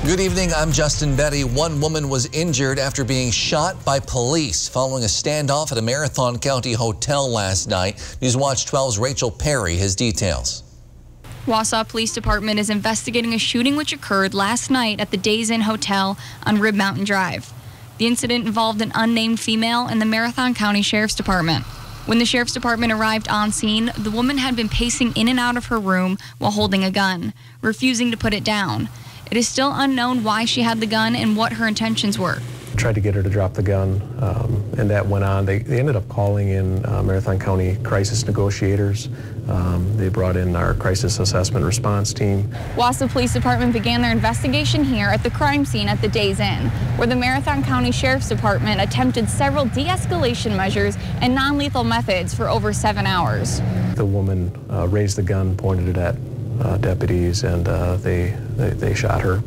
Good evening, I'm Justin Betty. One woman was injured after being shot by police following a standoff at a Marathon County hotel last night. Newswatch 12's Rachel Perry has details. Wausau Police Department is investigating a shooting which occurred last night at the Days Inn Hotel on Rib Mountain Drive. The incident involved an unnamed female and the Marathon County Sheriff's Department. When the Sheriff's Department arrived on scene, the woman had been pacing in and out of her room while holding a gun, refusing to put it down. It is still unknown why she had the gun and what her intentions were. Tried to get her to drop the gun, and that went on. They ended up calling in Marathon County crisis negotiators. They brought in our crisis assessment response team. Wausau Police Department began their investigation here at the crime scene at the Days Inn, where the Marathon County Sheriff's Department attempted several de-escalation measures and non-lethal methods for over 7 hours. The woman raised the gun, pointed it at deputies, and they shot her.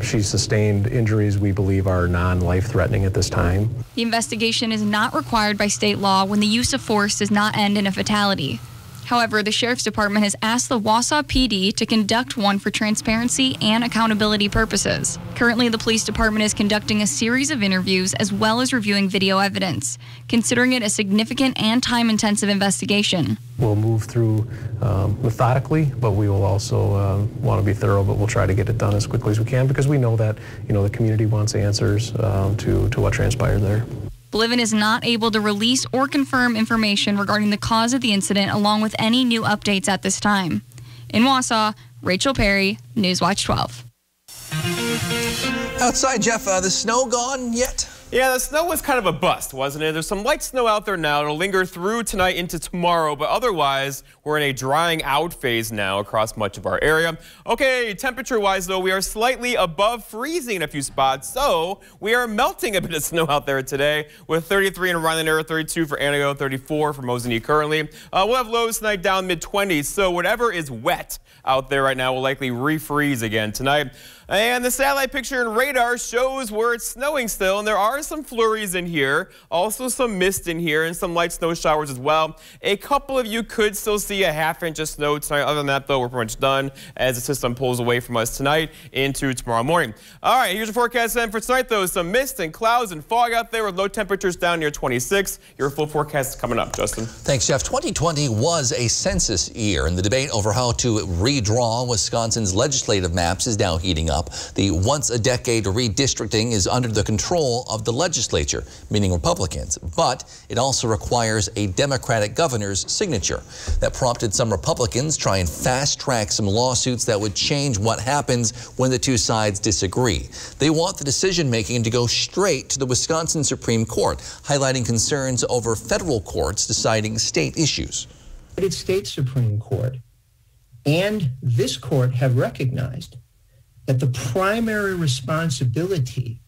She sustained injuries we believe are non-life-threatening at this time. The investigation is not required by state law when the use of force does not end in a fatality. However, the Sheriff's Department has asked the Wausau PD to conduct one for transparency and accountability purposes. Currently, the police department is conducting a series of interviews as well as reviewing video evidence, considering it a significant and time-intensive investigation. We'll move through methodically, but we will also want to be thorough, but we'll try to get it done as quickly as we can because we know that, the community wants answers to what transpired there. Bolivian is not able to release or confirm information regarding the cause of the incident along with any new updates at this time. In Wausau, Rachel Perry, Newswatch 12. Outside, Jeff, the snow gone yet? Yeah, the snow was kind of a bust, wasn't it? There's some light snow out there now. It'll linger through tonight into tomorrow, but otherwise, we're in a drying out phase now across much of our area. Okay, temperature-wise, though, we are slightly above freezing in a few spots, so we are melting a bit of snow out there today with 33 in Rhineland area, 32 for Antigo, 34 for Mosinee currently. We'll have lows tonight down mid-20s, so whatever is wet out there right now will likely refreeze again tonight. And the satellite picture and radar shows where it's snowing still, and there are some flurries in here, also some mist in here, and some light snow showers as well. A couple of you could still see a half-inch of snow tonight. Other than that, though, we're pretty much done as the system pulls away from us tonight into tomorrow morning. All right, here's your forecast then for tonight, though. Some mist and clouds and fog out there with low temperatures down near 26. Your full forecast is coming up, Justin. Thanks, Jeff. 2020 was a census year, and the debate over how to redraw Wisconsin's legislative maps is now heating up. The once-a-decade redistricting is under the control of the legislature, meaning Republicans, but it also requires a Democratic governor's signature. That prompted some Republicans try and fast-track some lawsuits that would change what happens when the two sides disagree. They want the decision-making to go straight to the Wisconsin Supreme Court, highlighting concerns over federal courts deciding state issues. The United States Supreme Court and this court have recognized that the primary responsibility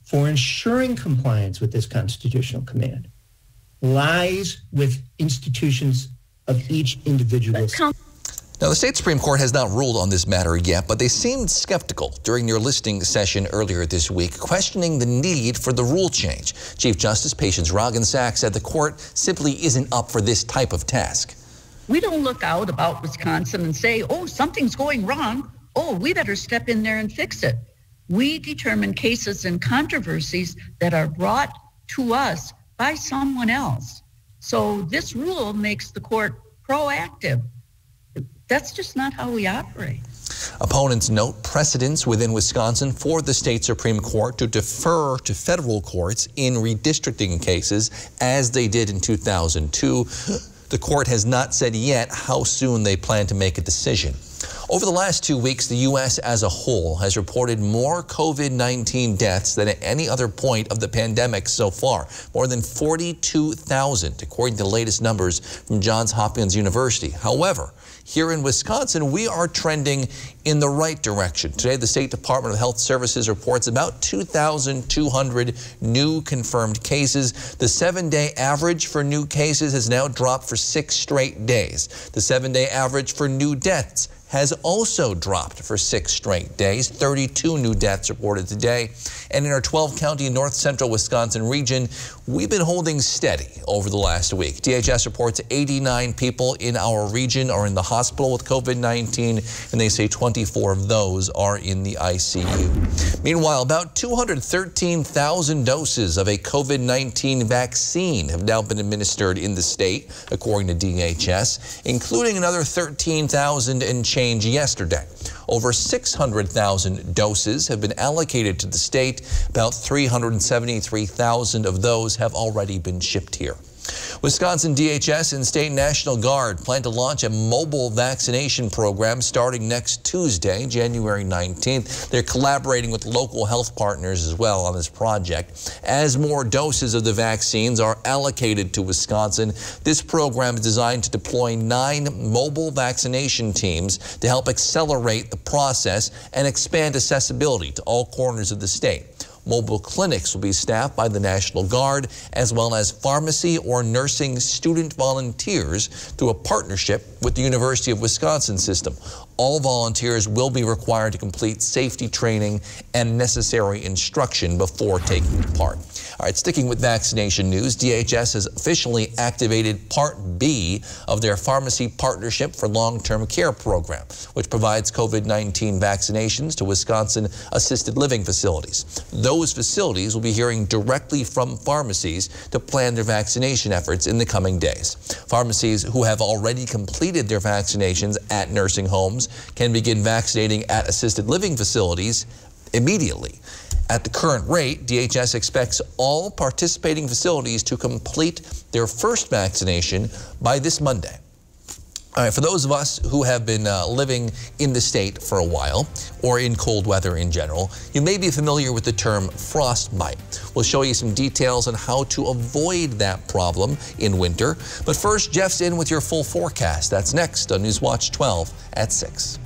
for ensuring compliance with this constitutional command lies with institutions of each individual state. Now, the state Supreme Court has not ruled on this matter yet, but they seemed skeptical during their listening session earlier this week, questioning the need for the rule change. Chief Justice Patience Roggensack said the court simply isn't up for this type of task. We don't look out about Wisconsin and say, oh, something's going wrong. Oh, we better step in there and fix it. We determine cases and controversies that are brought to us by someone else. So this rule makes the court proactive. That's just not how we operate. Opponents note precedents within Wisconsin for the state Supreme Court to defer to federal courts in redistricting cases, as they did in 2002. The court has not said yet how soon they plan to make a decision. Over the last 2 weeks, the U.S. as a whole has reported more COVID-19 deaths than at any other point of the pandemic so far. More than 42,000, according to the latest numbers from Johns Hopkins University. However, here in Wisconsin, we are trending in the right direction. Today, the State Department of Health Services reports about 2,200 new confirmed cases. The 7-day average for new cases has now dropped for 6 straight days. The 7-day average for new deaths has also dropped for 6 straight days. 32 new deaths reported today. And in our 12-county North Central Wisconsin region, we've been holding steady over the last week. DHS reports 89 people in our region are in the hospital with COVID-19, and they say 24 of those are in the ICU. Meanwhile, about 213,000 doses of a COVID-19 vaccine have now been administered in the state, according to DHS, including another 13,000 and change yesterday. Over 600,000 doses have been allocated to the state. About 373,000 of those have already been shipped here. Wisconsin DHS and State National Guard plan to launch a mobile vaccination program starting next Tuesday, January 19th. They're collaborating with local health partners as well on this project. As more doses of the vaccines are allocated to Wisconsin, this program is designed to deploy 9 mobile vaccination teams to help accelerate the process and expand accessibility to all corners of the state. Mobile clinics will be staffed by the National Guard as well as pharmacy or nursing student volunteers through a partnership with the University of Wisconsin system. All volunteers will be required to complete safety training and necessary instruction before taking part. All right, sticking with vaccination news, DHS has officially activated Part B of their Pharmacy Partnership for Long-Term Care program, which provides COVID-19 vaccinations to Wisconsin assisted living facilities. Those facilities will be hearing directly from pharmacies to plan their vaccination efforts in the coming days. Pharmacies who have already completed their vaccinations at nursing homes can begin vaccinating at assisted living facilities immediately. At the current rate, DHS expects all participating facilities to complete their first vaccination by this Monday. All right, for those of us who have been living in the state for a while, or in cold weather in general, you may be familiar with the term frostbite. We'll show you some details on how to avoid that problem in winter. But first, Jeff's in with your full forecast. That's next on Newswatch 12 at 6.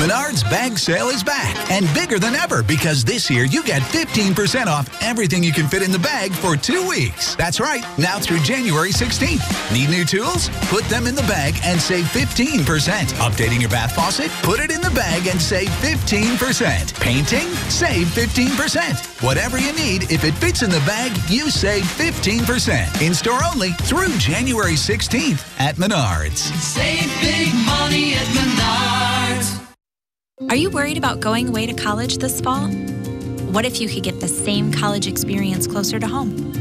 Menards bag sale is back and bigger than ever because this year you get 15% off everything you can fit in the bag for 2 weeks. That's right, now through January 16th. Need new tools? Put them in the bag and save 15%. Updating your bath faucet? Put it in the bag and save 15%. Painting? Save 15%. Whatever you need, if it fits in the bag, you save 15%. In store only through January 16th at Menards. Save big money at Menards. Are you worried about going away to college this fall? What if you could get the same college experience closer to home?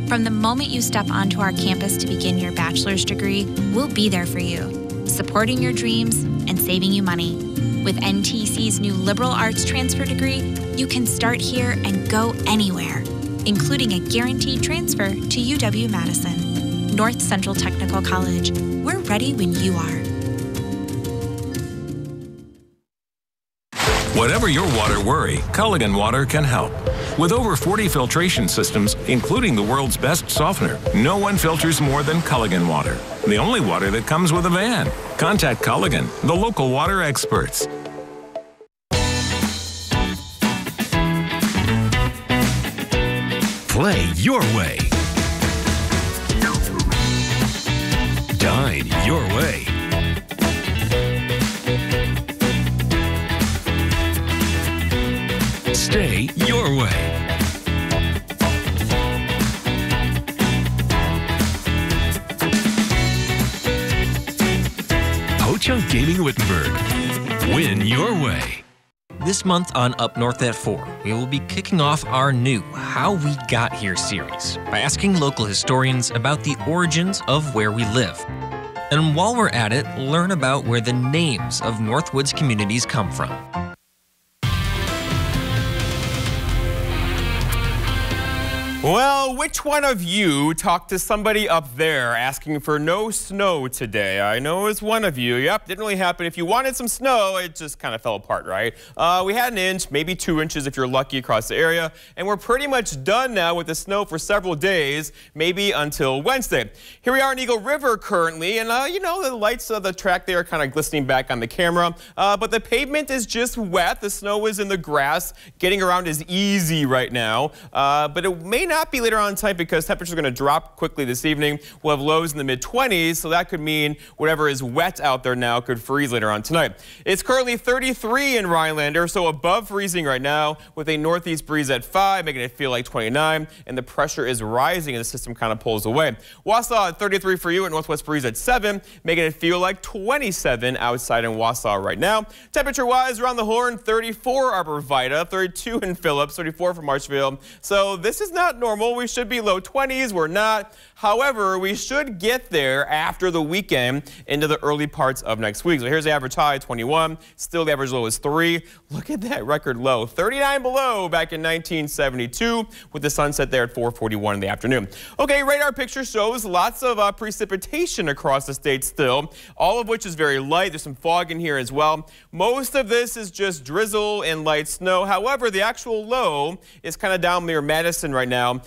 From the moment you step onto our campus to begin your bachelor's degree, we'll be there for you, supporting your dreams and saving you money. With NTC's new liberal arts transfer degree, you can start here and go anywhere, including a guaranteed transfer to UW-Madison. North Central Technical College. We're ready when you are. Whatever your water worry, Culligan Water can help. With over 40 filtration systems, including the world's best softener, no one filters more than Culligan Water. The only water that comes with a van. Contact Culligan, the local water experts. Play your way. Dine your way. Stay your way. Ho-Chunk Gaming Wittenberg. Win your way. This month on Up North at 4, we will be kicking off our new How We Got Here series by asking local historians about the origins of where we live. And while we're at it, learn about where the names of Northwoods communities come from. Well, which one of you talked to somebody up there asking for no snow today? I know it was one of you. Yep, didn't really happen. If you wanted some snow, it just kind of fell apart, right? We had 1 inch, maybe 2 inches if you're lucky across the area, and we're pretty much done now with the snow for several days, maybe until Wednesday. Here we are in Eagle River currently, and you know, the lights of the track there are kind of glistening back on the camera, but the pavement is just wet. The snow is in the grass. Getting around is easy right now, but it may not be later on tonight because temperatures are going to drop quickly this evening. We'll have lows in the mid-20s, so that could mean whatever is wet out there now could freeze later on tonight. It's currently 33 in Rhinelander, so above freezing right now with a northeast breeze at 5, making it feel like 29, and the pressure is rising and the system kind of pulls away. Wausau at 33 for you, at northwest breeze at 7, making it feel like 27 outside in Wausau right now. Temperature-wise, around the Horn, 34 Arbor Vita, 32 in Phillips, 34 for Marshfield. So this is not normal. We should be low 20s. We're not. However, we should get there after the weekend into the early parts of next week. So here's the average high, 21. Still the average low is 3. Look at that record low, 39 below back in 1972 with the sunset there at 4:41 in the afternoon. Okay, radar picture shows lots of precipitation across the state still, all of which is very light. There's some fog in here as well. Most of this is just drizzle and light snow. However, the actual low is kind of down near Madison right now,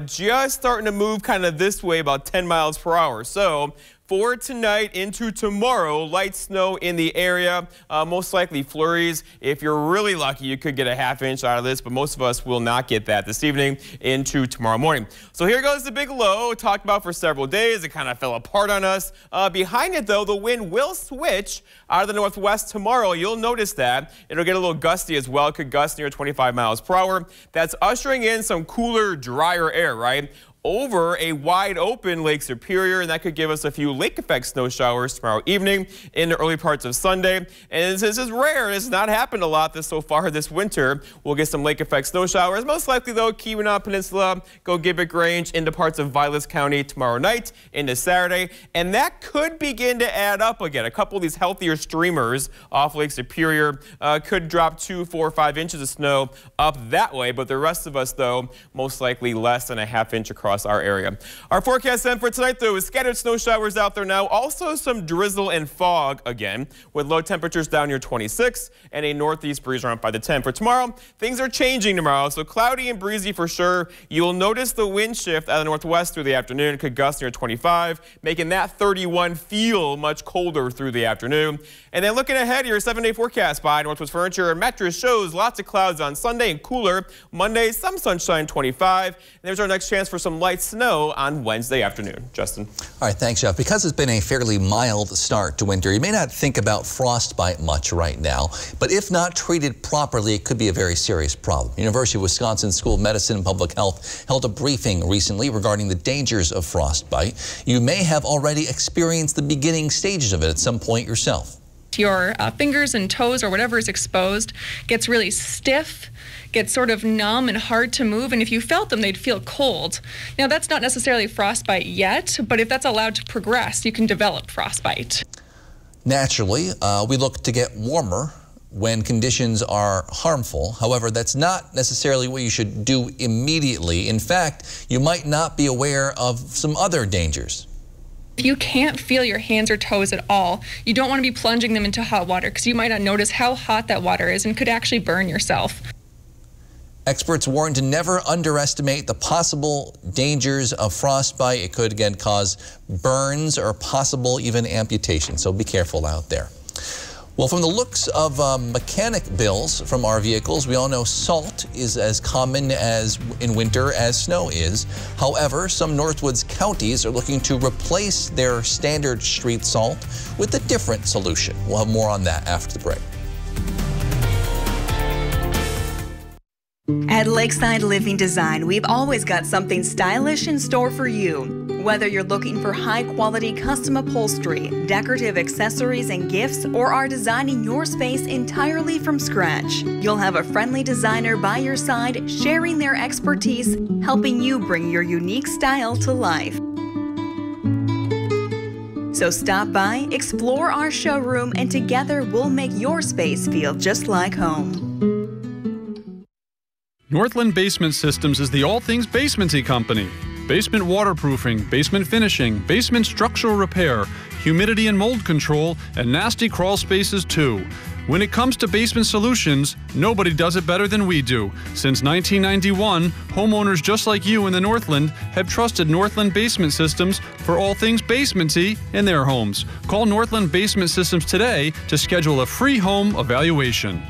just starting to move kind of this way about 10 miles per hour. So for tonight into tomorrow, light snow in the area, most likely flurries. If you're really lucky, you could get a ½ inch out of this, but most of us will not get that this evening into tomorrow morning. So here goes the big low, talked about for several days. It kind of fell apart on us. Behind it, though, the wind will switch out of the northwest tomorrow. You'll notice that. It'll get a little gusty as well. It could gust near 25 miles per hour. That's ushering in some cooler, drier air, right? Over a wide open Lake Superior, and that could give us a few lake effect snow showers tomorrow evening in the early parts of Sunday. And this is rare. This has not happened a lot so far this winter. We'll get some lake effect snow showers. Most likely, though, Keweenaw Peninsula, Gogebic Range into parts of Vilas County tomorrow night into Saturday. And that could begin to add up again. A couple of these healthier streamers off Lake Superior could drop 2, 4, 5 inches of snow up that way. But the rest of us, though, most likely less than a ½ inch across our area. Our forecast then for tonight, though, is scattered snow showers out there now. Also some drizzle and fog again, with low temperatures down near 26 and a northeast breeze around 5 to 10. For tomorrow, things are changing tomorrow, so cloudy and breezy for sure. You'll notice the wind shift out of the northwest through the afternoon. It could gust near 25, making that 31 feel much colder through the afternoon. And then looking ahead, your 7-day forecast by Northwest Furniture and Mattress shows lots of clouds on Sunday and cooler. Monday, some sunshine, 25. And there's our next chance for some light snow on Wednesday afternoon. Justin. All right, thanks, Jeff. Because it's been a fairly mild start to winter, you may not think about frostbite much right now, but if not treated properly, it could be a very serious problem. University of Wisconsin School of Medicine and Public Health held a briefing recently regarding the dangers of frostbite. You may have already experienced the beginning stages of it at some point yourself. Your fingers and toes or whatever is exposed gets really stiff, gets sort of numb and hard to move, and if you felt them, they'd feel cold. Now, that's not necessarily frostbite yet, but if that's allowed to progress, you can develop frostbite. Naturally, we look to get warmer when conditions are harmful. However, that's not necessarily what you should do immediately. In fact, you might not be aware of some other dangers. If you can't feel your hands or toes at all, you don't want to be plunging them into hot water because you might not notice how hot that water is and could actually burn yourself. Experts warn to never underestimate the possible dangers of frostbite. It could, again, cause burns or possible even amputation, so be careful out there. Well, from the looks of mechanic bills from our vehicles, we all know salt is as common as in winter as snow is. However, some Northwoods counties are looking to replace their standard street salt with a different solution. We'll have more on that after the break. At Lakeside Living Design, we've always got something stylish in store for you. Whether you're looking for high-quality custom upholstery, decorative accessories and gifts, or are designing your space entirely from scratch, you'll have a friendly designer by your side, sharing their expertise, helping you bring your unique style to life. So stop by, explore our showroom, and together we'll make your space feel just like home. Northland Basement Systems is the all things basementy company. Basement waterproofing, basement finishing, basement structural repair, humidity and mold control, and nasty crawl spaces too. When it comes to basement solutions, nobody does it better than we do. Since 1991, homeowners just like you in the Northland have trusted Northland Basement Systems for all things basementy in their homes. Call Northland Basement Systems today to schedule a free home evaluation.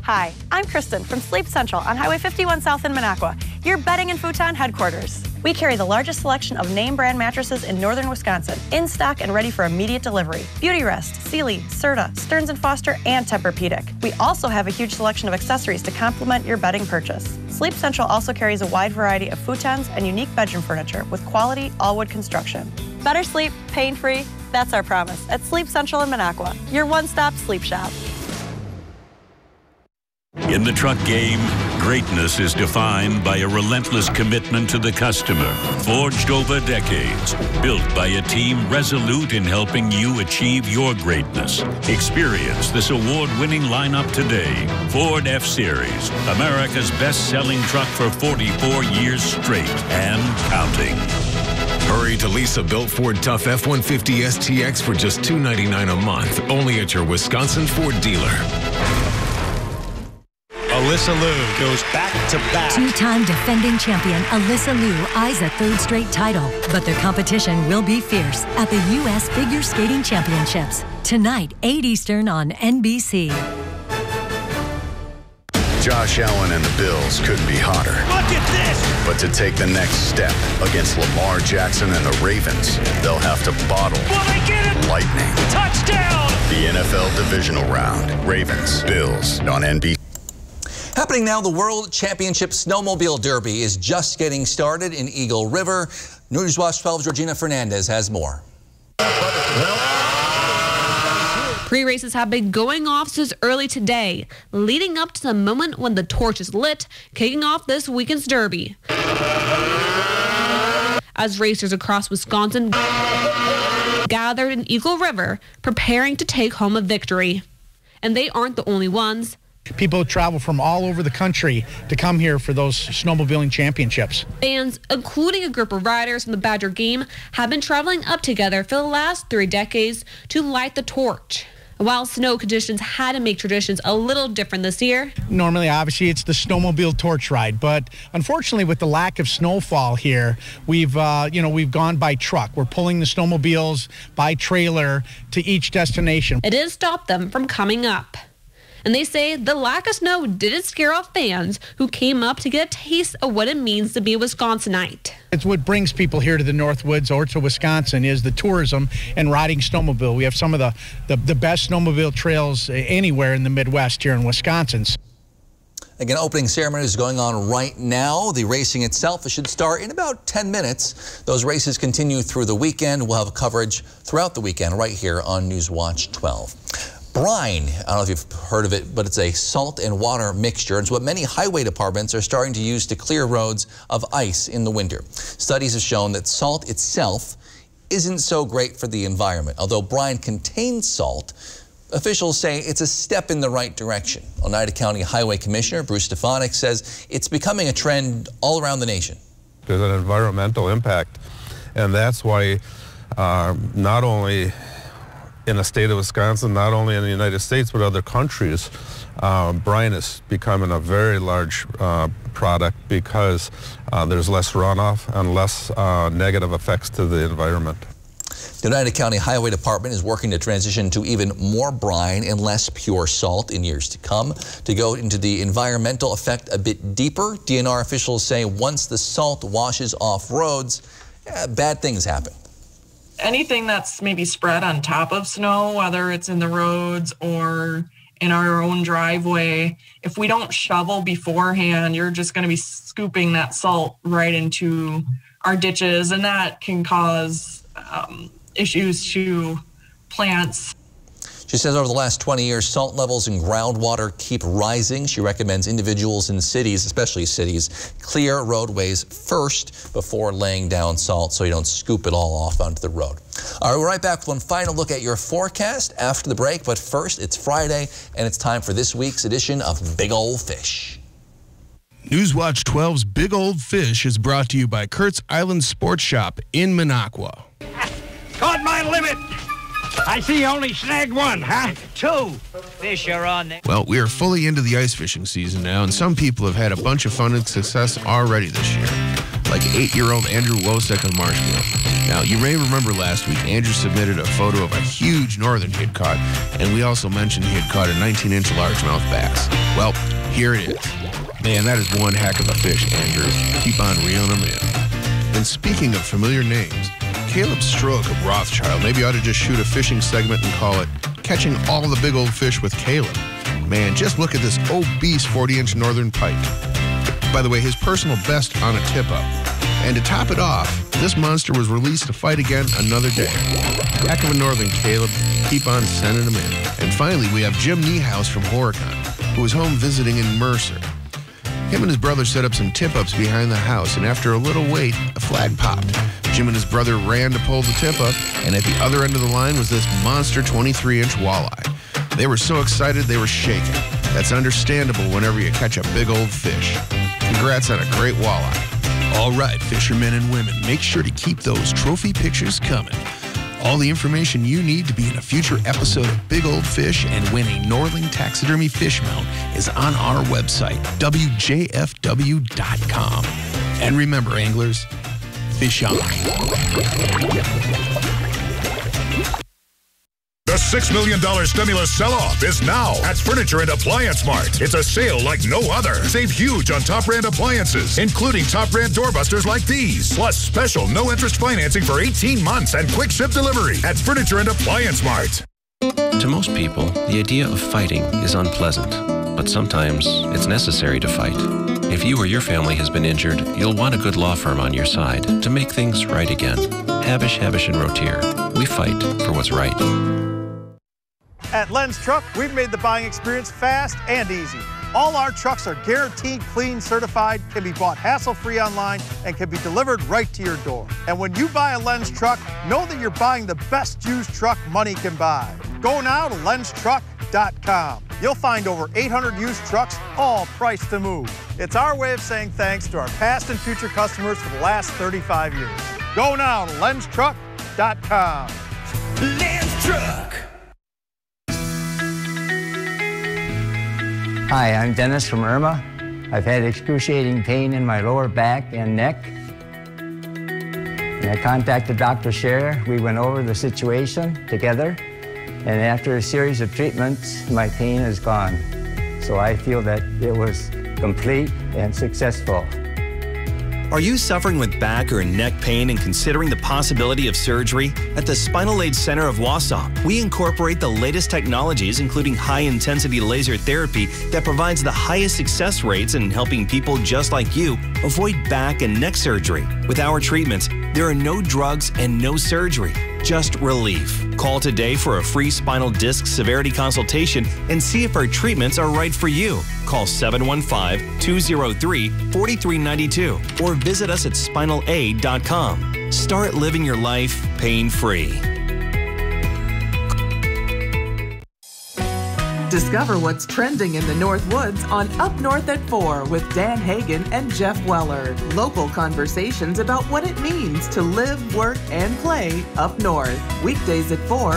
Hi, I'm Kristen from Sleep Central on Highway 51 South in Minocqua, your bedding and futon headquarters. We carry the largest selection of name brand mattresses in northern Wisconsin, in stock and ready for immediate delivery. Beautyrest, Sealy, Serta, Stearns & Foster, and Tempur-Pedic. We also have a huge selection of accessories to complement your bedding purchase. Sleep Central also carries a wide variety of futons and unique bedroom furniture with quality all-wood construction. Better sleep, pain-free, that's our promise at Sleep Central in Minocqua, your one-stop sleep shop. In the truck game, greatness is defined by a relentless commitment to the customer, forged over decades, built by a team resolute in helping you achieve your greatness. Experience this award-winning lineup today. Ford F-Series, America's best-selling truck for 44 years straight and counting. Hurry to Lisa Built Ford Tough F-150 STX for just $299 a month, only at your Wisconsin Ford dealer. Alyssa Liu goes back-to-back. Two-time defending champion Alyssa Liu eyes a third straight title, but their competition will be fierce at the U.S. Figure Skating Championships. Tonight, 8 Eastern on NBC. Josh Allen and the Bills couldn't be hotter. Look at this! But to take the next step against Lamar Jackson and the Ravens, they'll have to bottle lightning. Touchdown! The NFL Divisional Round. Ravens, Bills on NBC. Happening now, the World Championship Snowmobile Derby is just getting started in Eagle River. Newswatch 12's Georgina Fernandez has more. Pre-races have been going off since early today, leading up to the moment when the torch is lit, kicking off this weekend's Derby. As racers across Wisconsin gathered in Eagle River, preparing to take home a victory. And they aren't the only ones. People travel from all over the country to come here for those snowmobiling championships. Fans, including a group of riders from the Badger game, have been traveling up together for the last 3 decades to light the torch. While snow conditions had to make traditions a little different this year. Normally, obviously, it's the snowmobile torch ride, but unfortunately, with the lack of snowfall here, we've gone by truck. We're pulling the snowmobiles by trailer to each destination. It didn't stop them from coming up. And they say the lack of snow didn't scare off fans who came up to get a taste of what it means to be a Wisconsinite. It's what brings people here to the Northwoods or to Wisconsin is the tourism and riding snowmobile. We have some of the best snowmobile trails anywhere in the Midwest here in Wisconsin. Again, opening ceremony is going on right now. The racing itself should start in about 10 minutes. Those races continue through the weekend. We'll have coverage throughout the weekend right here on Newswatch 12. Brine, I don't know if you've heard of it, but it's a salt and water mixture. It's what many highway departments are starting to use to clear roads of ice in the winter. Studies have shown that salt itself isn't so great for the environment. Although brine contains salt, officials say it's a step in the right direction. Oneida County Highway Commissioner Bruce Stefanik says it's becoming a trend all around the nation. There's an environmental impact, and that's why not only in the state of Wisconsin, not only in the United States, but other countries, brine is becoming a very large product because there's less runoff and less negative effects to the environment. The Oneida County Highway Department is working to transition to even more brine and less pure salt in years to come. To go into the environmental effect a bit deeper, DNR officials say once the salt washes off roads, bad things happen. Anything that's maybe spread on top of snow, whether it's in the roads or in our own driveway, if we don't shovel beforehand, you're just going to be scooping that salt right into our ditches, and that can cause issues to plants. She says over the last 20 years, salt levels in groundwater keep rising. She recommends individuals in cities, especially cities, clear roadways first before laying down salt so you don't scoop it all off onto the road. All right, we're right back with one final look at your forecast after the break. But first, it's Friday, and it's time for this week's edition of Big Old Fish. Newswatch 12's Big Old Fish is brought to you by Kurt's Island Sports Shop in Minocqua. Caught my limit! I see you only snagged one, huh? 2 fish are on there. Well, we are fully into the ice fishing season now, and some people have had a bunch of fun and success already this year. like 8-year-old Andrew Wosek of Marshfield. Now, you may remember last week, Andrew submitted a photo of a huge northern he had caught, and we also mentioned he had caught a 19-inch largemouth bass. Well, here it is. Man, that is one heck of a fish, Andrew. Keep on reeling them in. And speaking of familiar names, Caleb Stroke of Rothschild maybe ought to just shoot a fishing segment and call it Catching All the Big Old Fish with Caleb. Man, just look at this obese 40-inch northern pike. By the way, his personal best on a tip-up. And to top it off, this monster was released to fight again another day. Heck of a northern, Caleb. Keep on sending them in. And finally, we have Jim Niehaus from Horicon, who was home visiting in Mercer. Him and his brother set up some tip-ups behind the house, and after a little wait, a flag popped. Jim and his brother ran to pull the tip-up, and at the other end of the line was this monster 23-inch walleye. They were so excited they were shaking. That's understandable whenever you catch a big old fish. Congrats on a great walleye. All right, fishermen and women, make sure to keep those trophy pictures coming. All the information you need to be in a future episode of Big Old Fish and win a Norling Taxidermy fish mount is on our website, WJFW.com. And remember, anglers, fish on. The $6 million stimulus sell-off is now at Furniture and Appliance Mart. It's a sale like no other. Save huge on top brand appliances, including top brand doorbusters like these. Plus special no-interest financing for 18 months and quick ship delivery at Furniture and Appliance Mart. To most people, the idea of fighting is unpleasant, but sometimes it's necessary to fight. If you or your family has been injured, you'll want a good law firm on your side to make things right again. Habish, Habish & Rotier. We fight for what's right. At Len's Truck, we've made the buying experience fast and easy. All our trucks are guaranteed clean, certified, can be bought hassle-free online, and can be delivered right to your door. And when you buy a Len's Truck, know that you're buying the best used truck money can buy. Go now to lenstruck.com. You'll find over 800 used trucks, all priced to move. It's our way of saying thanks to our past and future customers for the last 35 years. Go now to lenstruck.com. Len's Truck. Hi, I'm Dennis from Irma. I've had excruciating pain in my lower back and neck. And I contacted Dr. Scherer. We went over the situation together. And after a series of treatments, my pain is gone. So I feel that it was complete and successful. Are you suffering with back or neck pain and considering the possibility of surgery? At the Spinal Aid Center of Wausau, we incorporate the latest technologies, including high-intensity laser therapy that provides the highest success rates in helping people just like you avoid back and neck surgery. With our treatments, there are no drugs and no surgery, just relief. Call today for a free spinal disc severity consultation and see if our treatments are right for you. Call 715-203-4392 or visit us at spinalaid.com. Start living your life pain-free. Discover what's trending in the North Woods on Up North at 4 with Dan Hagan and Jeff Weller. Local conversations about what it means to live, work, and play up north. Weekdays at 4.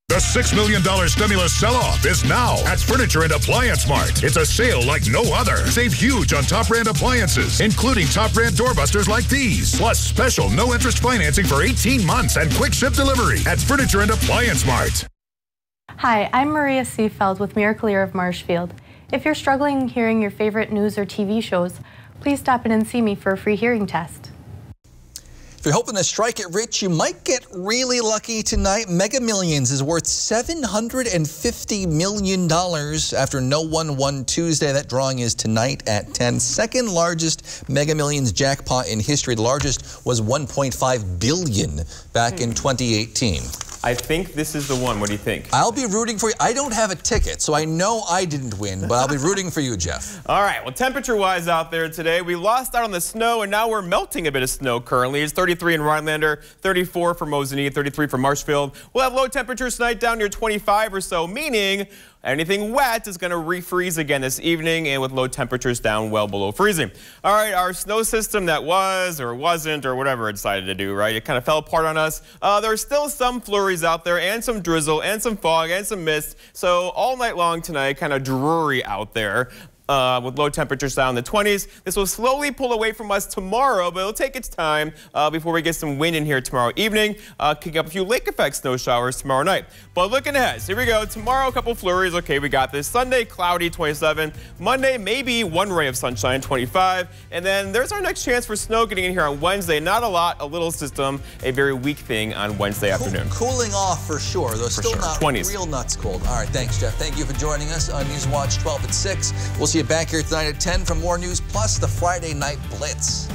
The $6 million stimulus sell-off is now at Furniture and Appliance Mart. It's a sale like no other. Save huge on top brand appliances, including top brand doorbusters like these. Plus special no-interest financing for 18 months and quick ship delivery at Furniture and Appliance Mart. Hi, I'm Maria Seefeld with Miracle-Ear of Marshfield. If you're struggling hearing your favorite news or TV shows, please stop in and see me for a free hearing test. If you're hoping to strike it rich, you might get really lucky tonight. Mega Millions is worth $750 million after no one won Tuesday. That drawing is tonight at 10. Second largest Mega Millions jackpot in history. The largest was $1.5 billion back in 2018. I think this is the one. What do you think? I'll be rooting for you. I don't have a ticket, so I know I didn't win, but I'll be rooting for you, Jeff. All right. Well, temperature-wise out there today, we lost out on the snow, and now we're melting a bit of snow currently. It's 33 in Rhinelander, 34 for Mosinee, 33 for Marshfield. We'll have low temperatures tonight down near 25 or so, meaning anything wet is going to refreeze again this evening, and with low temperatures down well below freezing. All right, our snow system that was or wasn't or whatever it decided to do, right? It kind of fell apart on us. There's still some flurries out there and some drizzle and some fog and some mist. So all night long tonight, kind of dreary out there. with low temperatures down in the 20s. This will slowly pull away from us tomorrow, but it'll take its time before we get some wind in here tomorrow evening, kicking up a few lake effect snow showers tomorrow night. But looking ahead, so here we go. Tomorrow, a couple flurries. Okay, we got this. Sunday, cloudy, 27. Monday, maybe one ray of sunshine, 25. And then there's our next chance for snow getting in here on Wednesday. Not a lot, a little system, a very weak thing on Wednesday afternoon. Cooling off for sure, though still not 20s. Real nuts cold. All right, thanks, Jeff. Thank you for joining us on News Watch 12 at 6. We'll see you back here tonight at 10 for more news, plus the Friday Night Blitz.